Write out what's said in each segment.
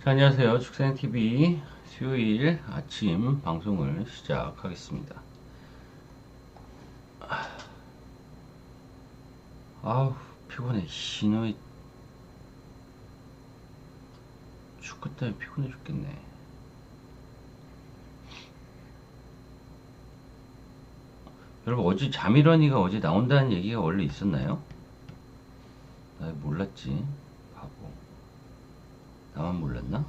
자, 안녕하세요. 축생TV 수요일 아침 방송을 시작하겠습니다. 아우, 피곤해. 신호이 축구 때문에 피곤해 죽겠네. 여러분, 어제 자미런이가 어제 나온다는 얘기가 원래 있었나요? 나 몰랐지. 바보. 나만 몰랐나?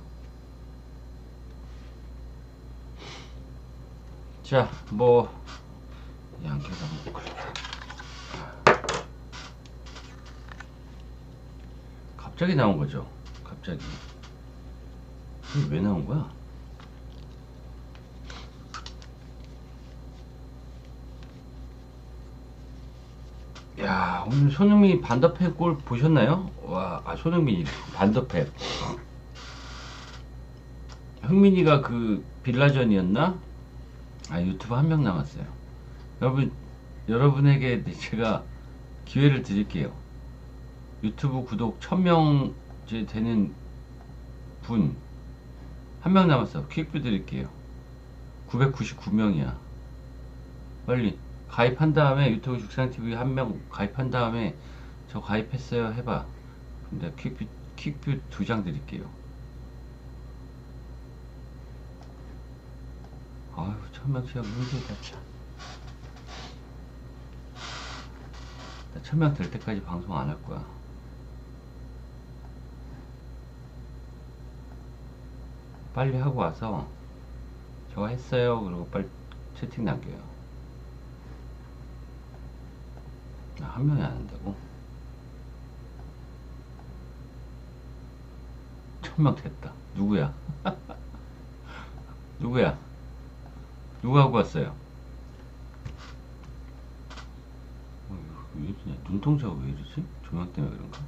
자, 뭐 양캐가 한번 걸려. 갑자기 나온 거죠. 갑자기. 이게 왜 나온 거야? 야, 오늘 손흥민이 반더팩 골 보셨나요? 와, 손흥민이 반더팩. 흥민이가 그 빌라전이었나? 유튜브 한 명 남았어요. 여러분에게 제가 기회를 드릴게요. 유튜브 구독 1000명 이제 되는 분 한 명 남았어. 퀵뷰 드릴게요. 999명이야. 빨리 가입한 다음에 유튜브 죽상TV 한 명 가입한 다음에 저 가입했어요 해봐. 근데 퀵뷰 2장 드릴게요. 아유, 1000명 채우기 힘들다 참. 나 1000명 될 때까지 방송 안 할 거야. 빨리 하고 와서 저거 했어요 그리고 빨리 채팅 남겨요. 나 한 명이 안 한다고? 1000명 됐다. 누구야? 누구야? 누가 하고 왔어요? 왜 이러냐? 눈동자가 왜 이러지? 조명 때문에 그런가?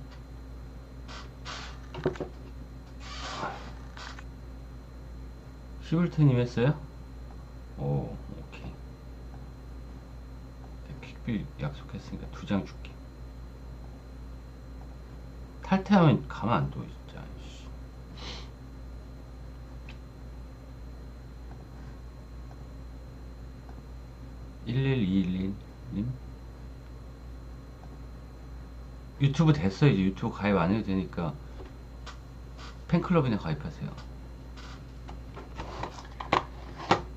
시블트님 했어요? 오, 오케이. 퀵빌 약속했으니까 2장 줄게. 탈퇴하면 가만 안 둬, 진짜. 11211님? 유튜브 됐어. 이제 유튜브 가입 안 해도 되니까 팬클럽이나 가입하세요.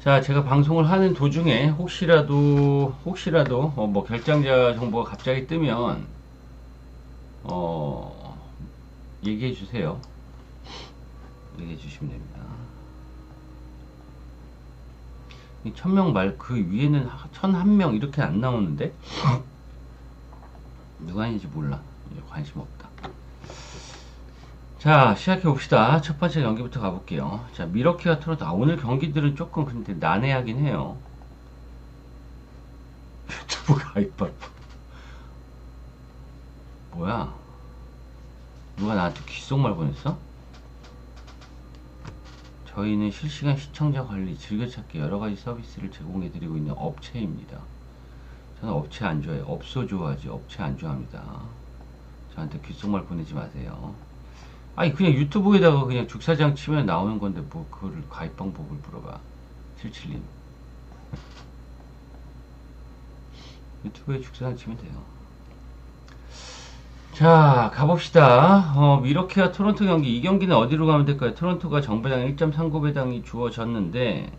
자, 제가 방송을 하는 도중에 혹시라도 뭐 결장자 정보가 갑자기 뜨면 얘기해 주세요. 얘기해 주시면 됩니다. 1000명 말 그 위에는 1001명 이렇게 안 나오는데 누가 아닌지 몰라. 이제 관심 없다. 자, 시작해 봅시다. 첫 번째 경기부터 가볼게요. 자, 미러키와 토론토. 오늘 경기들은 조금 근데 난해하긴 해요. 유튜브 가입할 뭐야? 누가 나한테 귓속말 보냈어? 저희는 실시간 시청자 관리, 즐겨찾기 여러가지 서비스를 제공해드리고 있는 업체입니다. 저는 업체 안 좋아해요. 업소 좋아하지 업체 안 좋아합니다. 저한테 귓속말 보내지 마세요. 아니, 그냥 유튜브에다가 그냥 죽사장 치면 나오는 건데 뭐 그거를 가입 방법을 물어봐. 77님. 유튜브에 죽사장 치면 돼요. 자, 가봅시다. 미러키와 토론토 경기. 이 경기는 어디로 가면 될까요? 토론토가 정배당 1.39배당이 주어졌는데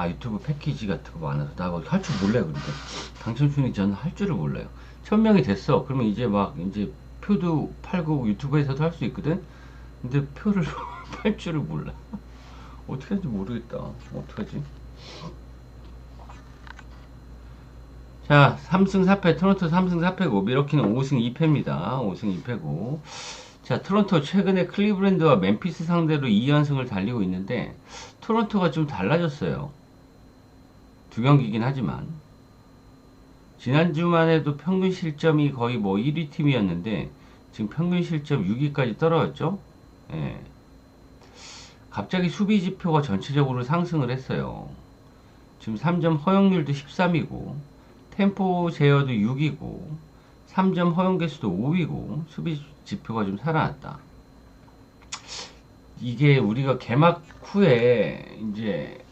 유튜브 패키지 같은 거 많아서 나 할 줄 몰라요. 근데 당첨 순위 저는 할 줄을 몰라요. 1000명이 됐어. 그러면 이제 이제 표도 팔고 유튜브에서도 할 수 있거든. 근데 표를 팔 줄을 몰라. 어떻게 하는지 모르겠다. 어떡하지? 자, 3승 4패, 토론토 3승 4패고, 미러키는 5승 2패입니다. 5승 2패고. 자, 토론토 최근에 클리브랜드와 멤피스 상대로 2연승을 달리고 있는데, 토론토가 좀 달라졌어요. 두 경기긴 하지만. 지난주만 해도 평균 실점이 거의 뭐 1위 팀이었는데, 지금 평균 실점 6위까지 떨어졌죠? 예. 갑자기 수비 지표가 전체적으로 상승을 했어요. 지금 3점 허용률도 13이고, 템포 제어도 6이고, 3점 허용 개수도 5이고, 수비 지표가 좀 살아났다. 이게 우리가 개막 후에, 이제,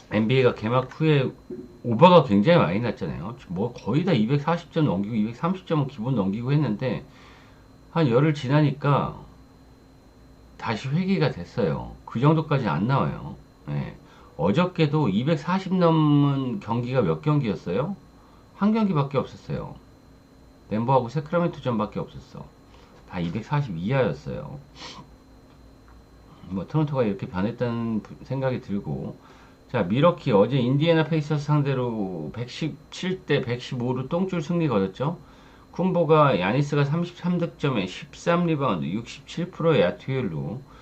NBA가 개막 후에 오버가 굉장히 많이 났잖아요. 뭐 거의 다 240점 넘기고 230점은 기본 넘기고 했는데, 한 열흘 지나니까 다시 회귀가 됐어요. 그 정도까지 안 나와요. 예. 어저께도 240 넘은 경기가 몇 경기였어요? 한 경기밖에 없었어요. 덴버하고 세크라멘토전밖에 없었어. 다 240 이하였어요. 뭐 토론토가 이렇게 변했다는 생각이 들고, 자, 미러키 어제 인디애나 페이서스 상대로 117대 115로 똥줄 승리 거뒀죠. 쿤보가 야니스가 33득점에 13리바운드 67%의 야투율로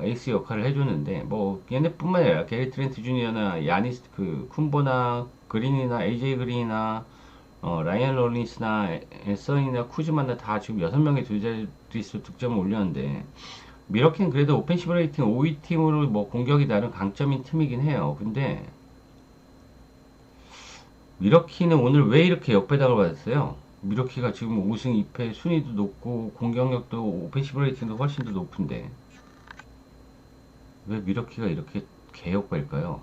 에이스 역할을 해줬는데, 뭐 얘네뿐만 아니라 게리 트렌트 주니어나 야니스, 그 쿤보나 그린이나 AJ 그린이나 라이언 롤린스나 에서이나 쿠즈마나 다 지금 6명의 두자릿수 득점을 올렸는데, 미러키는 그래도 오펜시브 레이팅 5위 팀으로 뭐 공격이 나름 강점인 팀이긴 해요. 근데 미러키는 오늘 왜 이렇게 역배당을 받았어요? 미러키가 지금 5승 2패 순위도 높고 공격력도 오펜시브 레이팅도 훨씬 더 높은데 왜 미러키가 이렇게 개역배일까요?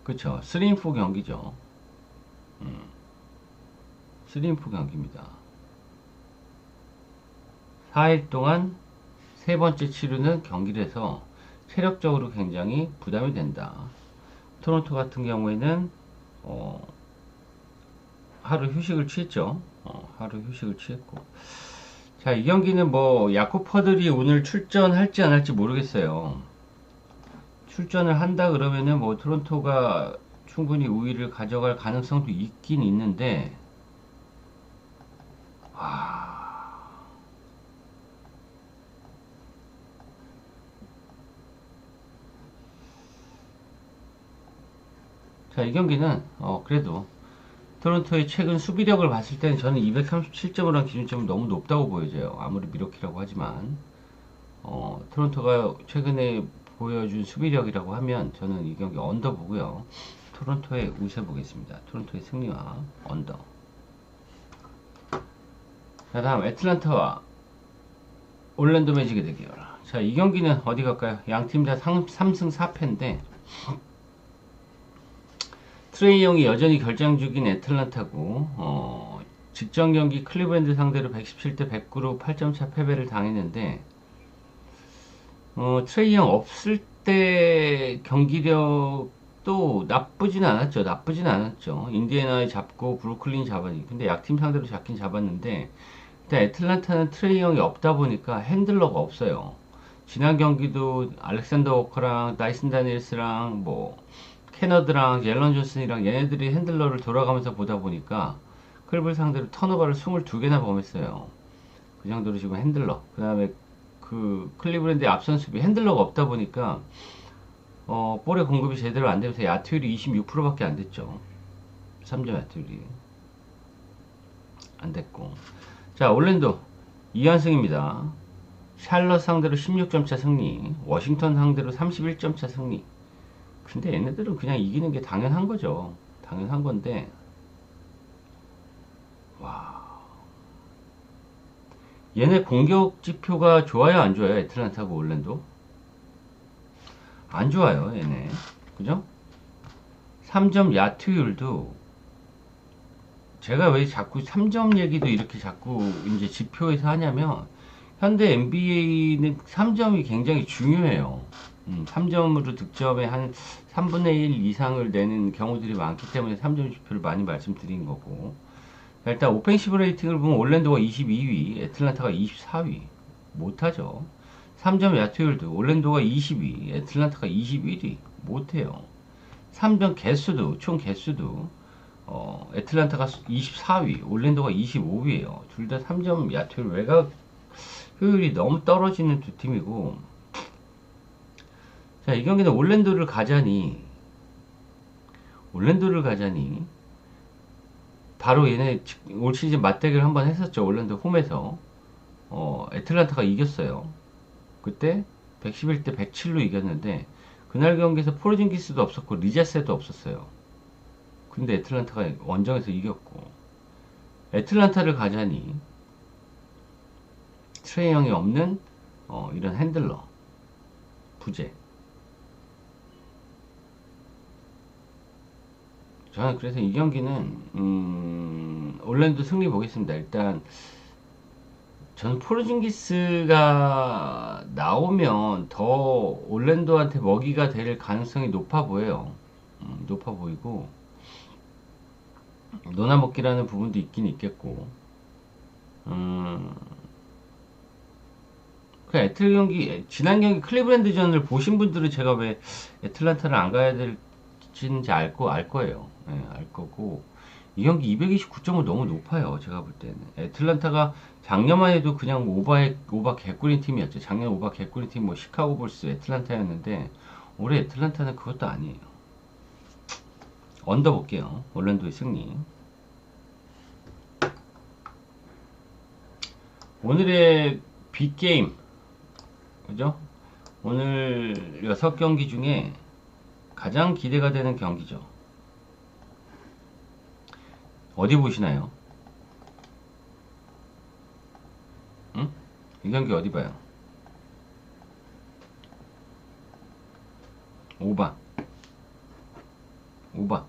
그쵸, 3인포 경기죠. 3인포 경기입니다. 4일 동안 세 번째 치르는 경기라서 체력적으로 굉장히 부담이 된다. 토론토 같은 경우에는 하루 휴식을 취했죠. 하루 휴식을 취했고, 자, 이 경기는 뭐 야쿠퍼들이 오늘 출전할지 안 할지 모르겠어요. 출전을 한다 그러면은 뭐 토론토가 충분히 우위를 가져갈 가능성도 있긴 있는데, 자, 이 경기는 그래도 토론토의 최근 수비력을 봤을 때는 저는 237점을 한 기준점은 너무 높다고 보여져요. 아무리 미러키라고 하지만 토론토가 최근에 보여준 수비력이라고 하면 저는 이 경기 언더 보고요. 토론토의 우세 보겠습니다. 토론토의 승리와 언더. 자, 다음 애틀란타와 올랜도 매직의 대결. 자, 이 경기는 어디 갈까요? 양팀 다 3승 4패인데 트레이 형이 여전히 결장중인 애틀란타고, 직전 경기 클리브랜드 상대로 117대 109로 8점차 패배를 당했는데, 트레이 형 없을 때 경기력도 나쁘진 않았죠. 인디애나에 잡고 브루클린 잡았니. 근데 약팀 상대로 잡긴 잡았는데, 일단 애틀란타는 트레이 형이 없다 보니까 핸들러가 없어요. 지난 경기도 알렉산더 워커랑 나이슨 다니엘스랑 뭐 캐너드랑 옐런 존슨이랑 얘네들이 핸들러를 돌아가면서 보다 보니까 클블 상대로 턴오버를 22개나 범했어요. 그 정도로 지금 핸들러. 그 다음에 그 클리브랜드의 앞선 수비 핸들러가 없다 보니까 볼의 공급이 제대로 안 되면서 야투율이 26%밖에 안 됐죠. 3점 야투율이 안 됐고. 자, 올랜도 2연승입니다. 샬럿 상대로 16점 차 승리, 워싱턴 상대로 31점 차 승리. 근데 얘네들은 그냥 이기는 게 당연한 거죠. 당연한 건데, 와. 얘네 공격 지표가 좋아요, 안 좋아요? 애틀란타고 올랜도? 안 좋아요, 얘네. 그죠? 3점 야투율도, 제가 왜 자꾸 3점 얘기도 이렇게 자꾸 이제 지표에서 하냐면, 현대 NBA는 3점이 굉장히 중요해요. 3점으로 득점의 한 3분의 1 이상을 내는 경우들이 많기 때문에 3점 지표를 많이 말씀드린 거고. 일단 오펜시브 레이팅을 보면 올랜도가 22위, 애틀란타가 24위. 못하죠. 3점 야투율도 올랜도가 22위, 애틀란타가 21위. 못해요. 3점 개수도, 총 개수도 애틀란타가 24위, 올랜도가 25위예요. 둘 다 3점 야투율 외곽 효율이 너무 떨어지는 두 팀이고, 자, 이 경기는 올랜도를 가자니 바로 얘네 올 시즌 맞대결 한번 했었죠. 올랜도 홈에서 애틀란타가 이겼어요. 그때 111대 107로 이겼는데 그날 경기에서 포르징기스도 없었고 리자세도 없었어요. 근데 애틀란타가 원정에서 이겼고, 애틀란타를 가자니 트레이 형이 없는 이런 핸들러 부재. 저는 그래서 이 경기는 올랜도 승리 보겠습니다. 일단 저는 포르징기스가 나오면 더 올랜도한테 먹이가 될 가능성이 높아 보여요. 높아 보이고 노나먹기라는 부분도 있긴 있겠고, 그 애틀 경기, 지난 경기 클리브랜드전을 보신 분들은 제가 왜 애틀란타를 안 가야 될지는 알 거예요. 예, 알 거고, 이 경기 229점은 너무 높아요. 제가 볼 때는. 애틀란타가 작년만 해도 그냥 오바 개꿀인 팀이었죠. 작년 오바 개꿀인 팀, 뭐, 시카고 불스, 애틀란타였는데, 올해 애틀란타는 그것도 아니에요. 언더 볼게요. 올랜도의 승리. 오늘의 빅게임, 그죠? 오늘 6경기 중에 가장 기대가 되는 경기죠. 어디 보시나요? 응? 이 경기 어디 봐요? 5번. 5번.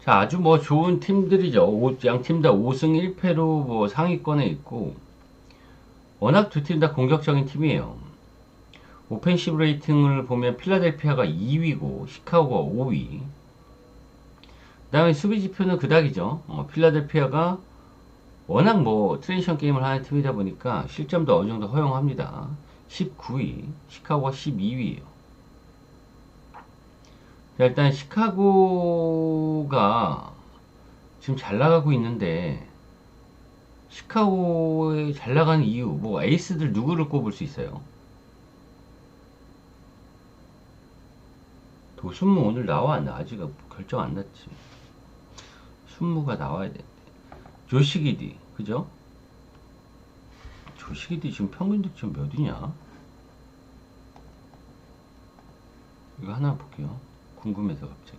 자, 아주 뭐 좋은 팀들이죠. 양 팀 다 5승 1패로 뭐 상위권에 있고, 워낙 두 팀 다 공격적인 팀이에요. 오펜시브 레이팅을 보면 필라델피아가 2위고 시카고가 5위. 그 다음에 수비 지표는 그닥이죠. 필라델피아가 워낙 뭐 트랜지션 게임을 하는 팀이다 보니까 실점도 어느 정도 허용합니다. 19위, 시카고가 12위예요. 일단 시카고가 지금 잘 나가고 있는데, 시카고에 잘 나가는 이유, 뭐 에이스들 누구를 꼽을 수 있어요? 도순무 오늘 나와 안 나? 아직 결정 안 났지. 순무가 나와야 돼. 조시기디, 그죠? 조시기디 지금 평균 득점 몇 위냐? 이거 하나 볼게요. 궁금해서 갑자기.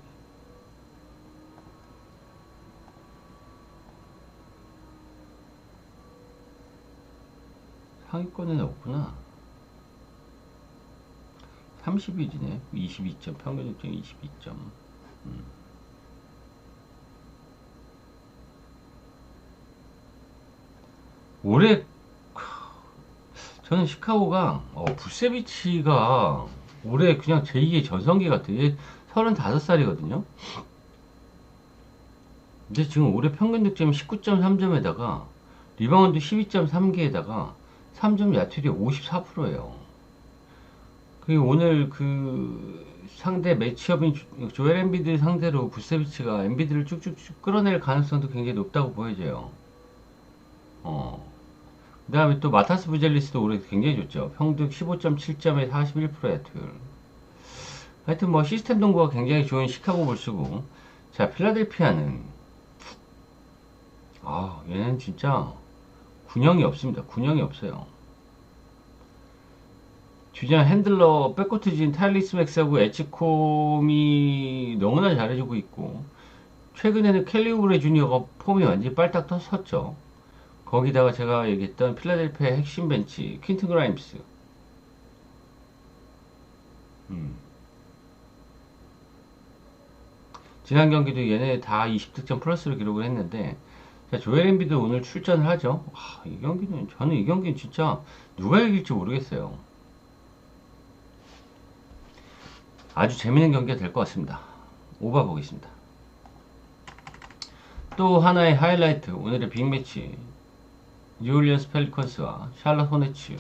상위권에는 없구나. 30일이네. 22점, 평균 득점 22점. 올해 저는 시카고가 부세비치가 올해 그냥 제2의 전성기 같아요. 얘 35살이거든요. 근데 지금 올해 평균 득점이 19.3점에다가 리바운드 12.3개에다가 3점 야투율이 54%예요. 그리고 오늘 그 상대 매치업인 조엘 엠비드 상대로 부세비치가 엠비드를 쭉쭉쭉 끌어낼 가능성도 굉장히 높다고 보여져요. 그 다음에 또 마타스 부젤리스도 올해 굉장히 좋죠. 평균 15.7점에 41% 야투율. 하여튼 뭐 시스템 동구가 굉장히 좋은 시카고 불스고, 자, 필라델피아는 얘는 진짜 군형이 없습니다. 군형이 없어요. 주전 핸들러 백코트 진 타일리스 맥스하고 에치콤이 너무나 잘해주고 있고, 최근에는 켈리 우브레 주니어가 폼이 완전히 빨딱 섰죠. 거기다가 제가 얘기했던 필라델피아 핵심 벤치 퀸튼 그라임스. 지난 경기도 얘네 다 20득점 플러스를 기록을 했는데, 자, 조엘 엠비드 오늘 출전을 하죠. 저는 이 경기는 진짜 누가 이길지 모르겠어요. 아주 재밌는 경기가 될 것 같습니다. 오바 보겠습니다. 또 하나의 하이라이트, 오늘의 빅매치, 뉴올리언스 펠리컨스와 샬럿 호네츠.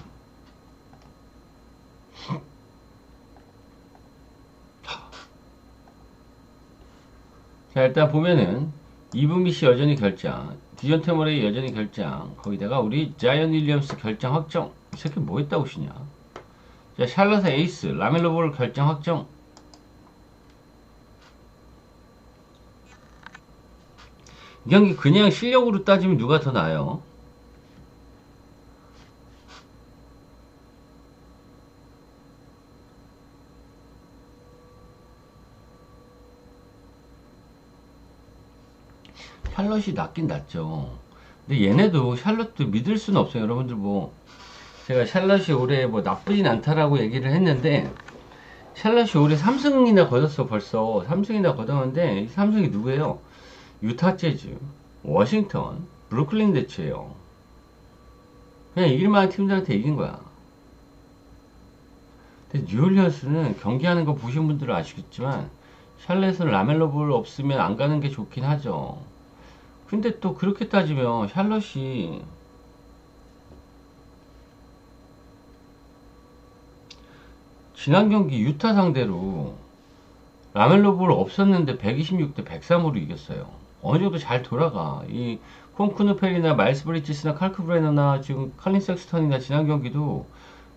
자, 일단 보면은 이브미시 여전히 결장, 디존테 모레이 여전히 결장, 거기다가 우리 자이언 윌리엄스 결장 확정. 이 새끼 뭐 했다고 시냐. 자, 샬럿의 에이스 라멜로 볼 결정 확정. 이 경기 그냥 실력으로 따지면 누가 더 나아요? 샬럿이 낫긴 낫죠. 근데 얘네도 샬럿도 믿을 수는 없어요. 여러분들 뭐 제가 샬럿이 올해 뭐 나쁘진 않다라고 얘기를 했는데 샬럿이 올해 3승이나 거뒀어. 벌써 3승이나 거뒀는데 이 3승이 누구예요? 유타 재즈, 워싱턴, 브루클린 네츠예요. 그냥 이길만한 팀들한테 이긴 거야. 근데 뉴올리언스는 경기하는 거 보신 분들은 아시겠지만 샬럿은 라멜로 볼 없으면 안 가는 게 좋긴 하죠. 근데 또 그렇게 따지면 샬럿이 지난 경기 유타 상대로 라멜로 볼 없었는데 126대 103으로 이겼어요. 어느 정도 잘 돌아가. 이 콩쿠누 펠이나 마일스 브리지스나 칼크 브레너나 지금 칼린 섹스턴이나 지난 경기도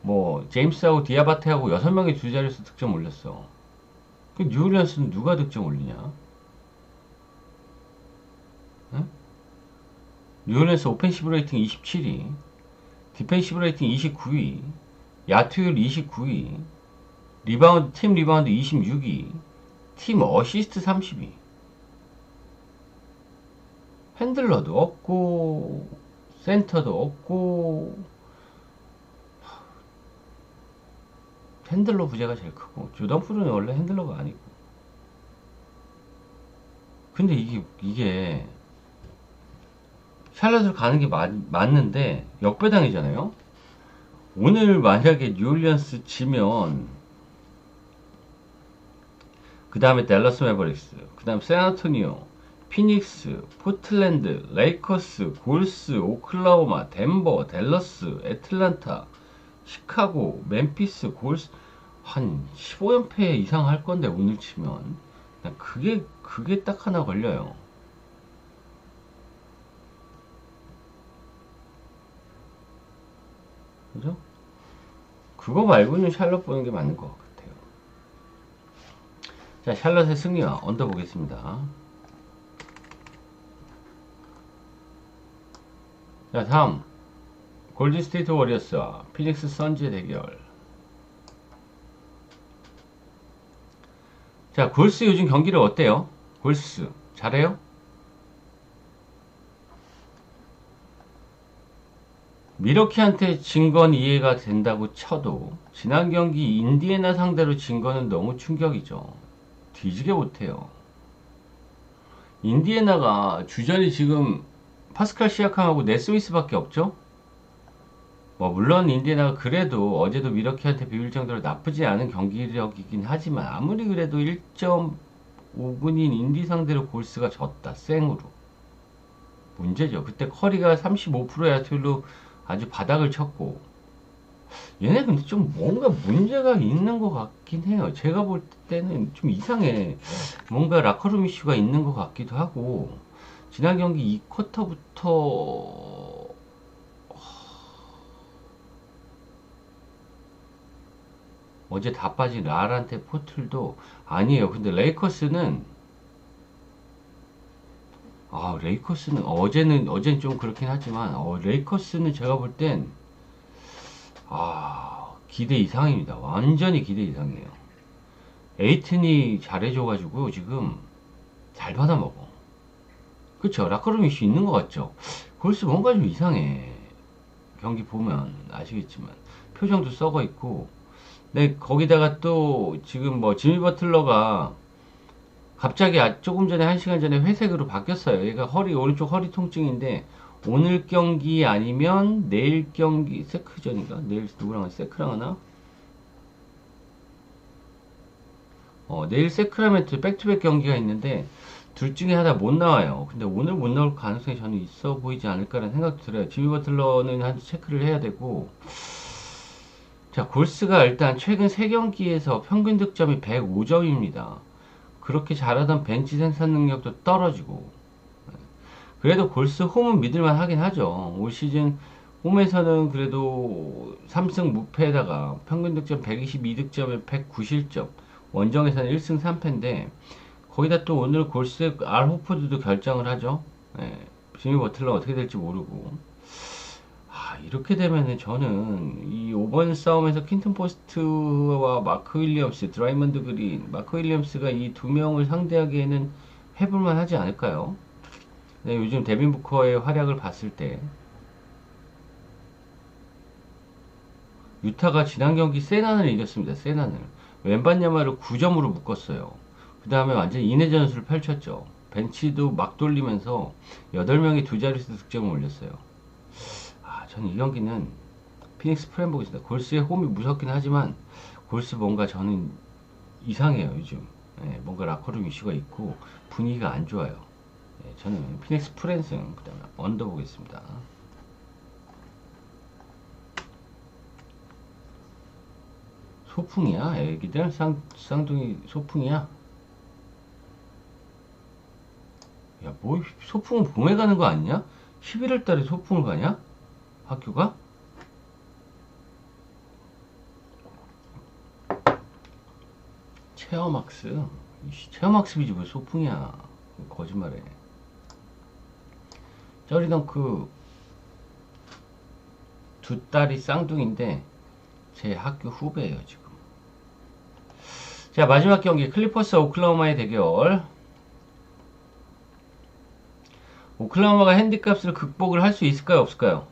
뭐 제임스하고 디아바테하고 6명이 두 자리에서 득점 올렸어. 그 뉴올리언스는 누가 득점 올리냐? 응? 뉴올리언스 오펜시브 레이팅 27위, 디펜시브 레이팅 29위, 야투율 29위, 리바운드, 팀 리바운드 26위, 팀 어시스트 30위. 핸들러도 없고, 센터도 없고, 핸들러 부재가 제일 크고, 조던 풀은 원래 핸들러가 아니고. 근데 이게, 샬럿을 가는 게 맞는데, 역배당이잖아요? 오늘 만약에 뉴올리언스 지면, 그 다음에 댈러스 매버릭스, 그 다음 샌안토니오, 피닉스, 포틀랜드, 레이커스, 골스, 오클라호마, 덴버, 댈러스, 애틀란타, 시카고, 멤피스, 골스 한 15연패 이상 할 건데 오늘 치면 그게 딱 하나 걸려요. 그죠? 그거 말고는 샬럿 보는 게 맞는 것 같아요. 자, 샬럿의 승리와 언더 보겠습니다. 자, 다음 골든스테이트 워리어스와 피닉스 선즈의 대결. 자, 골스 요즘 경기를 어때요? 골스 잘해요? 미러키한테 진 건 이해가 된다고 쳐도 지난 경기 인디애나 상대로 진 거는 너무 충격이죠. 뒤지게 못해요. 인디애나가 주전이 지금 파스칼 시아캄하고 네스미스밖에 없죠? 뭐 물론 인디애나가 그래도 어제도 미러키한테 비빌 정도로 나쁘지 않은 경기력이긴 하지만 아무리 그래도 1.5군인 인디 상대로 골스가 졌다. 생으로. 문제죠. 그때 커리가 35%의 야투율로 아주 바닥을 쳤고 얘네 근데 좀 뭔가 문제가 있는 것 같긴 해요. 제가 볼 때는 좀 이상해. 뭔가 라커룸 이슈가 있는 것 같기도 하고 지난 경기 2쿼터부터 어제 다 빠진 라란테 포틀도 아니에요. 근데 레이커스는 어제는 좀 그렇긴 하지만 레이커스는 제가 볼 땐 기대 이상입니다. 완전히 기대 이상이에요. 에이튼이 잘해줘가지고 지금 잘 받아먹어. 그쵸? 라커룸 이슈 있는 것 같죠? 골스 뭔가 좀 이상해. 경기 보면 아시겠지만 표정도 썩어 있고. 네, 거기다가 또 지금 뭐 지미 버틀러가 갑자기 조금 전에 1시간 전에 회색으로 바뀌었어요. 얘가 오른쪽 허리 통증인데 오늘 경기 아니면 내일 경기 세크전인가? 내일 누구랑 세크랑 하나? 내일 세크라멘트 백투백 경기가 있는데 둘 중에 하나 못 나와요. 근데 오늘 못 나올 가능성이 저는 있어 보이지 않을까라는 생각도 들어요. 지미 버틀러는 한 체크를 해야 되고. 자, 골스가 일단 최근 3경기에서 평균 득점이 105점입니다. 그렇게 잘하던 벤치 생산 능력도 떨어지고. 그래도 골스 홈은 믿을만 하긴 하죠. 올 시즌 홈에서는 그래도 3승 무패에다가 평균 득점 122득점에 109실점. 원정에서는 1승 3패인데 거기다 또 오늘 골스 알 호포드도 결정을 하죠. 예, 지미 버틀러 어떻게 될지 모르고. 이렇게 되면은 저는 이 5번 싸움에서 퀸튼 포스트와 마크 윌리엄스, 드라이먼드 그린, 마크 윌리엄스가 이 두 명을 상대하기에는 해볼만 하지 않을까요? 네, 요즘 데빈 부커의 활약을 봤을 때 유타가 지난 경기 세난을 이겼습니다. 세난을. 웬반야마를 9점으로 묶었어요. 그 다음에 완전 인해 전술을 펼쳤죠. 벤치도 막 돌리면서 8명이 두 자릿수 득점을 올렸어요. 저는 이 경기는 피닉스 프렌 보겠습니다. 골스의 홈이 무섭긴 하지만 골스 뭔가 저는 이상해요 요즘. 뭔가 라커룸 이슈가 있고 분위기가 안 좋아요. 저는 피닉스 프렌승 그 다음에 언더 보겠습니다. 소풍이야? 애기들? 쌍둥이 소풍이야? 야, 뭐 소풍은 봄에 가는 거 아니냐? 11월 달에 소풍을 가냐? 학교가? 체험학습? 체험학습이지 왜 소풍이야? 거짓말해. 저리던 그 두 딸이 쌍둥이인데 제 학교 후배예요 지금. 자, 마지막 경기 클리퍼스 오클라호마의 대결. 오클라호마가 핸디값을 극복을 할 수 있을까요 없을까요?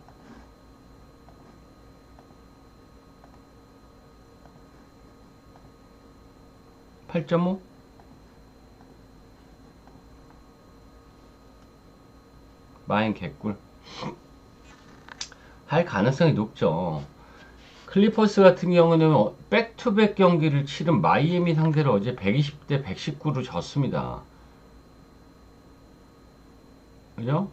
8.5? 마인 개꿀. 할 가능성이 높죠. 클리퍼스 같은 경우는 백투백 경기를 치른 마이애미 상대로 어제 120대 119로 졌습니다. 그죠?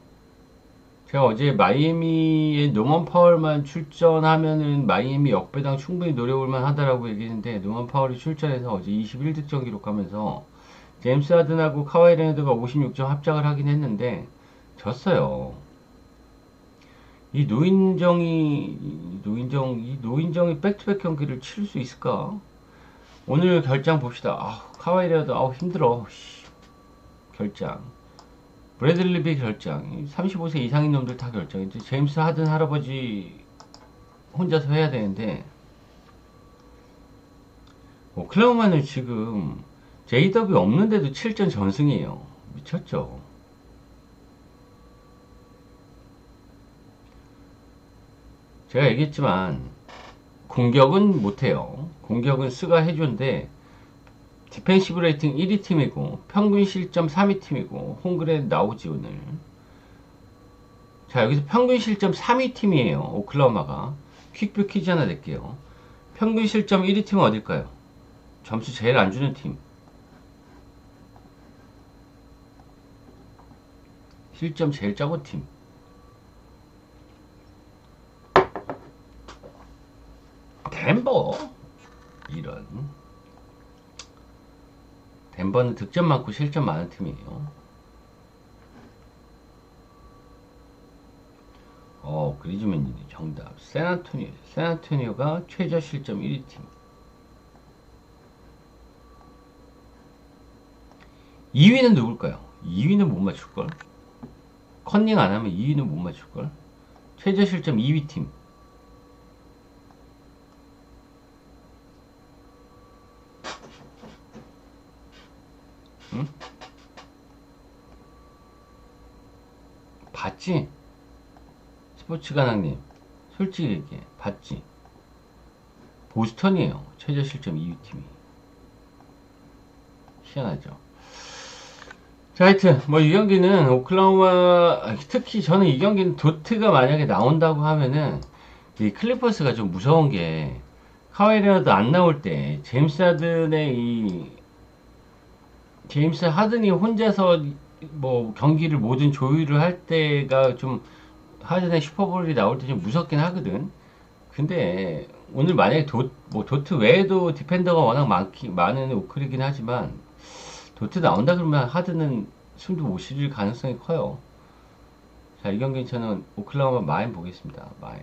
제가 어제 마이애미의 노먼 파월만 출전하면은 마이애미 역배당 충분히 노려볼만 하다라고 얘기했는데 노먼 파월이 출전해서 어제 21득점 기록하면서 제임스 하든하고 카와이 레너드가 56점 합작을 하긴 했는데 졌어요. 이 노인정이 백투백 경기를 칠 수 있을까? 오늘 결장 봅시다. 카와이 레너드 힘들어. 결장. 브래들리 비 결장. 35세 이상인 놈들 다 결장. 이제 제임스 하든 할아버지 혼자서 해야 되는데 오클라호마는 지금 JW 없는데도 7전 전승이에요. 미쳤죠. 제가 얘기했지만 공격은 못해요. 공격은 스가 해주는데 디펜시브 레이팅 1위 팀이고 평균 실점 3위 팀이고 홈그레 나오지 오늘. 자, 여기서 평균 실점 3위 팀이에요. 오클라호마가. 퀵뷰 퀴즈 하나 낼게요. 평균 실점 1위 팀은 어딜까요? 점수 제일 안 주는 팀. 실점 제일 적은 팀. 덴버. 이런. 덴버는 득점 많고 실점 많은 팀이에요. 그리즈맨이 정답. 샌안토니오가 최저 실점 1위 팀. 2위는 누굴까요? 2위는 못 맞출걸? 컨닝 안 하면 2위는 못 맞출걸? 최저 실점 2위 팀. 응? 봤지? 스포츠 가낭님 솔직히 얘기해. 봤지? 보스턴이에요. 최저 실점 2위 팀이. 희한하죠. 자, 하여튼 이 경기는 오클라호마, 특히 저는 이 경기는 도트가 만약에 나온다고 하면은 이 클리퍼스가 좀 무서운 게 카와이 레너드 안 나올 때 제임스 하든이 혼자서 경기를 모든 조율을 할 때가 좀 하든의 슈퍼볼이 나올 때 좀 무섭긴 하거든. 근데 오늘 만약에 도트 외에도 디펜더가 워낙 많은 오클이긴 하지만 도트 나온다 그러면 하드는 숨도 못 실릴 가능성이 커요. 자, 이 경기 저는 오클라호마 마인 보겠습니다. 마인.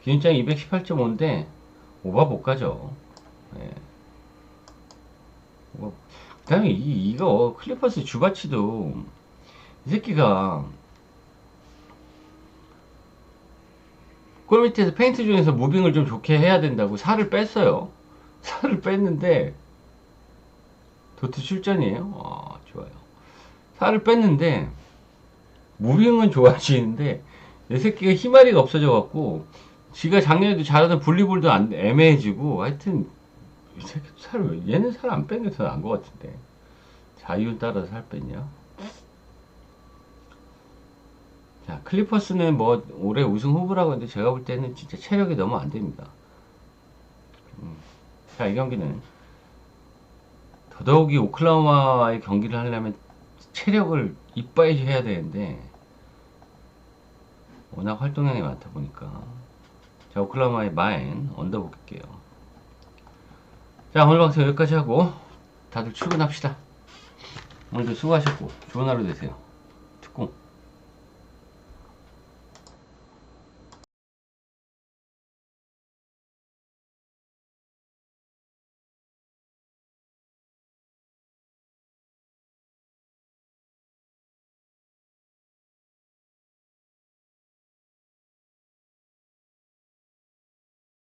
기준장이 218.5인데, 오바 못 가죠. 예. 그 다음에 이거, 클리퍼스 주바치도, 이 새끼가, 골 밑에서 페인트 중에서 무빙을 좀 좋게 해야 된다고 살을 뺐어요. 살을 뺐는데, 도트 출전이에요? 아, 좋아요. 살을 뺐는데, 무빙은 좋아지는데, 이 새끼가 희마리가 없어져갖고, 지가 작년에도 잘하던 분리볼도 애매해지고, 하여튼, 이 새끼 얘는 살 안 뺀 게 더 나은 것 같은데. 자유를 따라서 살 뺐냐? 자, 클리퍼스는 뭐, 올해 우승 후보라고 했는데, 제가 볼 때는 진짜 체력이 너무 안 됩니다. 자, 이 경기는, 더더욱이 오클라호마와의 경기를 하려면, 체력을 이빠이 해야 되는데, 워낙 활동량이 많다 보니까. 자, 오클라호마의 마인, 언더 볼게요. 자, 오늘 방송 여기까지 하고, 다들 출근합시다. 오늘도 수고하셨고, 좋은 하루 되세요.